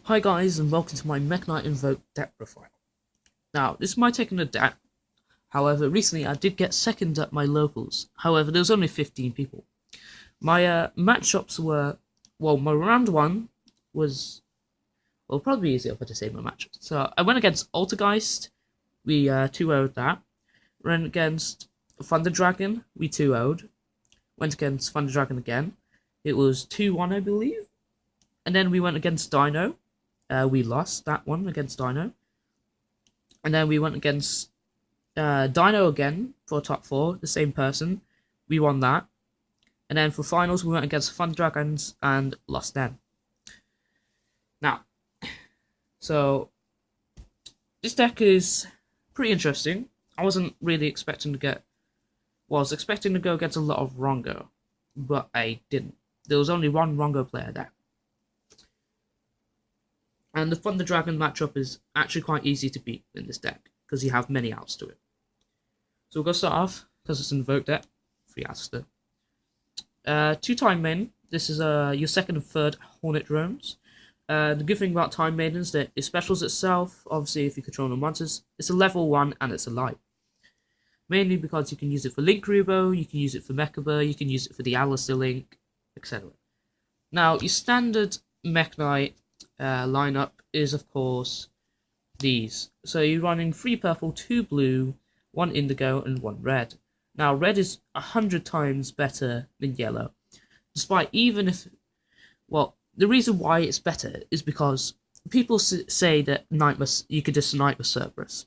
Hi guys, and welcome to my Mekk-Knight Invoked deck profile. Now, this is my take on the deck. However, recently I did get second at my locals. However, there was only 15 people. My matchups were, my round one was, probably easier if I just say my matchups. So I went against Altergeist, we 2-0'd that. Went against Thunder Dragon, we 2-0'd. Went against Thunder Dragon again. It was 2-1, I believe. And then we went against Dino. We lost that one against Dino. And then we went against Dino again for top 4, the same person. We won that. And then for finals, we went against Thunder Dragons and lost them. Now, so this deck is pretty interesting. I wasn't really expecting to get... Well, I was expecting to go against a lot of Rongo, but I didn't. There was only one Rongo player there. And the Thunder Dragon matchup is actually quite easy to beat in this deck, because you have many outs to it. So we're going to start off, because it's an Invoked deck, 3 outs to 2 Time Maiden. This is your second and third Hornet drones. The good thing about Time Maiden is that it specials itself, obviously if you control the monsters. It's a level 1 and it's a light. Mainly because you can use it for Link Rubo, you can use it for Mekka, you can use it for the Alistair Link, etc. Now, your standard Mekk-Knight lineup is, of course, these. So you're running 3 purple, 2 blue, 1 indigo, and 1 red. Now, red is 100 times better than yellow. Despite even if... Well, the reason why it's better is because people say that you could just Knight with Cerberus.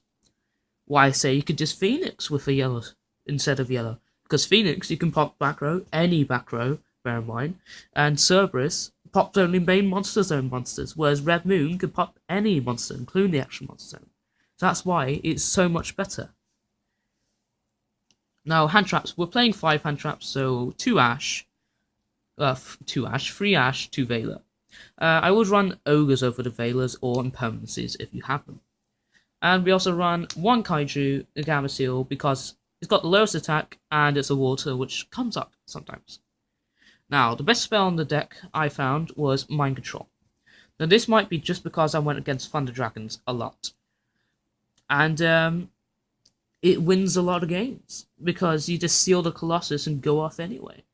Why I say you could just Phoenix with a yellow instead of yellow. Because Phoenix, you can pop back row, any back row, bear in mind, and Cerberus pops only main monster zone monsters, whereas Red Moon could pop any monster, including the action monster zone. So that's why it's so much better. Now, hand traps. We're playing 5 hand traps, so 3 Ash, 2 Veiler. I would run Ogres over the Veilers or Impermanencies if you have them. And we also run 1 Kaiju, a Gamma Seal, because it's got the lowest attack and it's a water, which comes up sometimes. Now, the best spell on the deck I found was Mind Control. Now, this might be just because I went against Thunder Dragons a lot. And it wins a lot of games, because you just seal the Colossus and go off anyway.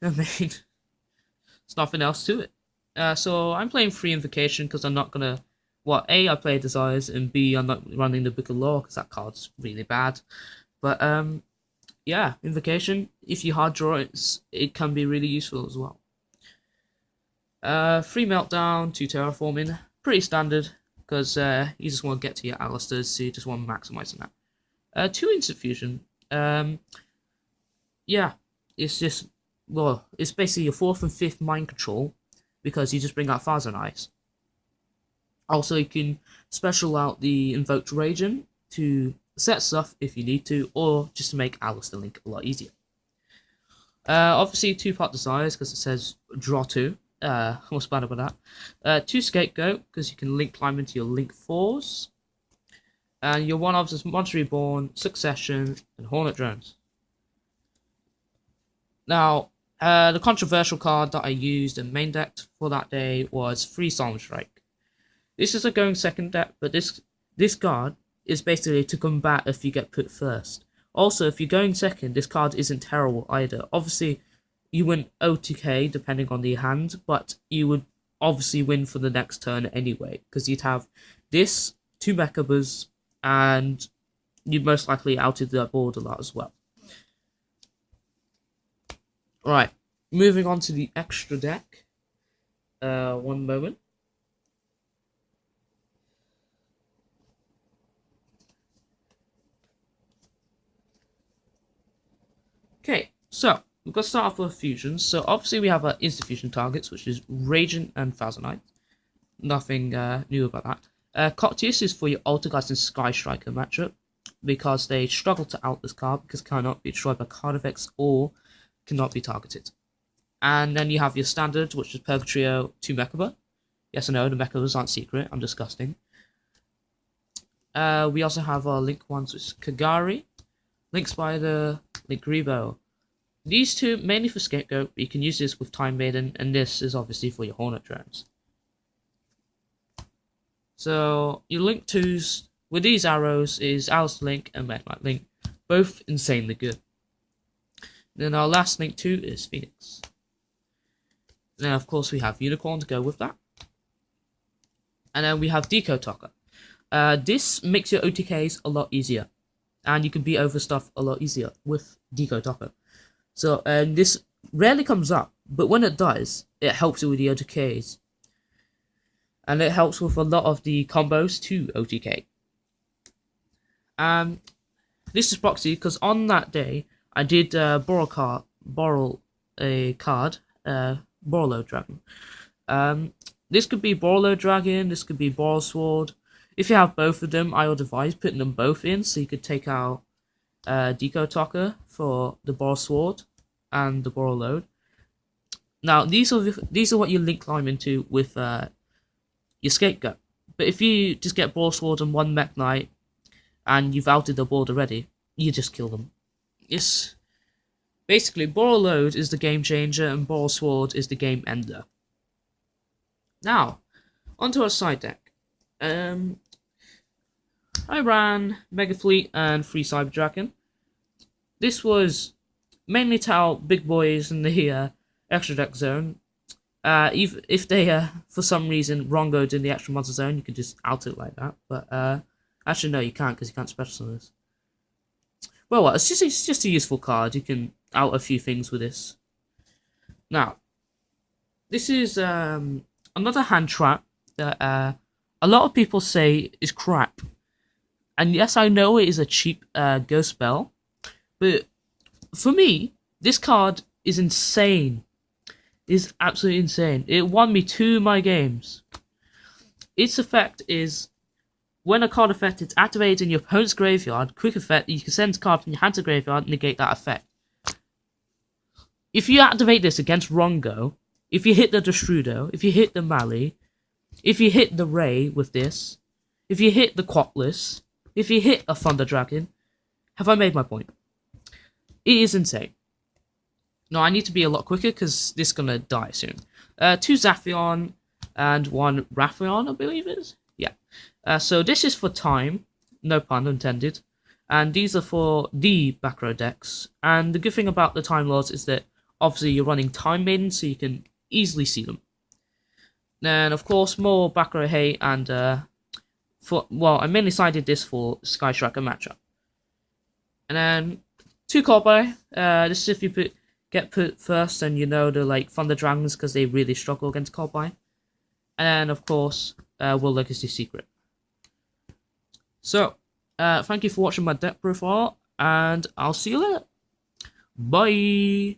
I mean, there's nothing else to it. So I'm playing 3 Invocation, because I'm not going to... Well, A, I play Desires, and B, I'm not running the Book of Law, because that card's really bad. But, yeah, Invocation, if you hard draw it can be really useful as well. 3 Meltdown, 2 Terraforming, pretty standard, because you just want to get to your Alistairs, so you just want to maximize on that. 2 Instant Fusion, yeah, it's just, well, it's basically your 4th and 5th Mind Control, because you just bring out Thousand Eyes. Also, you can special out the Invoked Raging to set stuff if you need to, or just to make Alistair Link a lot easier. Obviously, 2-part Desires, because it says draw 2. What's bad about that? 2 Scapegoat, because you can link climb into your Link 4s. And your 1 ofs is Monster Reborn, Succession, and Hornet Drones. Now, the controversial card that I used and main decked for that day was 3 Solemn Strike. This is a going second deck, but this card is basically to combat if you get put first. Also, if you're going second, this card isn't terrible either. Obviously, you win OTK depending on the hand, but you would obviously win for the next turn anyway, because you'd have this, 2 Mekka, and you'd most likely outed the board a lot as well. Alright, moving on to the extra deck. One moment. Okay, so we've got to start off with fusions. So obviously we have our instant fusion targets, which is Raging and Thousand Eyes. Nothing new about that. Cocteus is for your Altergeist and Sky Striker matchup, because they struggle to out this card because it cannot be destroyed by card effects or cannot be targeted. And then you have your standard, which is Purgatrio, 2 Mekka. Yes, I know, the Mekkabas aren't secret, I'm disgusting. We also have our Link ones, which is Kagari, Link Spider, Link Rebo. These 2 mainly for Scapegoat, but you can use this with Time Maiden, and this is obviously for your Hornet drones. So your link 2s with these arrows is Alice Link and Mekk-Knight Link, both insanely good. Then our last link 2 is Phoenix. Then of course we have Unicorn to go with that. And then we have Decode Talker. This makes your OTKs a lot easier. And you can beat over stuff a lot easier with Decode Talker. So this rarely comes up, but when it does, it helps you with the OTKs. And it helps with a lot of the combos to OTK. This is proxy because on that day I did borrow a card, Borlow Dragon. This could be Borlow Dragon, this could be Borlow Sword. If you have both of them, I would advise putting them both in so you could take out Decode Talker for the Borlow Sword and the Borlow Load. Now these are what you link climb into with your Scapegoat. But if you just get Borlow Sword and one Mekk-Knight and you've outed the board already, you just kill them. Yes. Basically, Borlow Load is the game changer and Borlow Sword is the game ender. Now, onto our side deck. I ran Mega Fleet and 3 Cyber Dragon. This was mainly to out big boys in the extra deck zone. If they for some reason wrongoed in the extra monster zone, you could just out it like that. But actually no, you can't because you can't special this. Well, it's just a useful card. You can out a few things with this. Now, this is another hand trap that a lot of people say is crap. And yes, I know it is a cheap ghost spell, but for me, this card is insane. It is absolutely insane. It won me 2 of my games. Its effect is when a card effect is activated in your opponent's graveyard, quick effect, you can send a card from your hand to graveyard and negate that effect. If you activate this against Rongo, if you hit the Destrudo, if you hit the Mali, if you hit the Ray with this, if you hit the Quatless, if you hit a Thunder Dragon, have I made my point? It is insane. No, I need to be a lot quicker because this is going to die soon. 2 Zaphion and 1 Raphion, I believe it is. Yeah. So this is for time, no pun intended. And these are for the back row decks. And the good thing about the Time Lords is that obviously you're running Time Maiden, so you can easily see them. Then, of course, more back row hate and I mainly sided this for Sky Striker matchup. And then 2 Cowboy. This is if you get put first, and you know the Thunder Dragons because they really struggle against Cowboy. And then, of course, World Legacy Secret. So, thank you for watching my deck profile, and I'll see you later. Bye!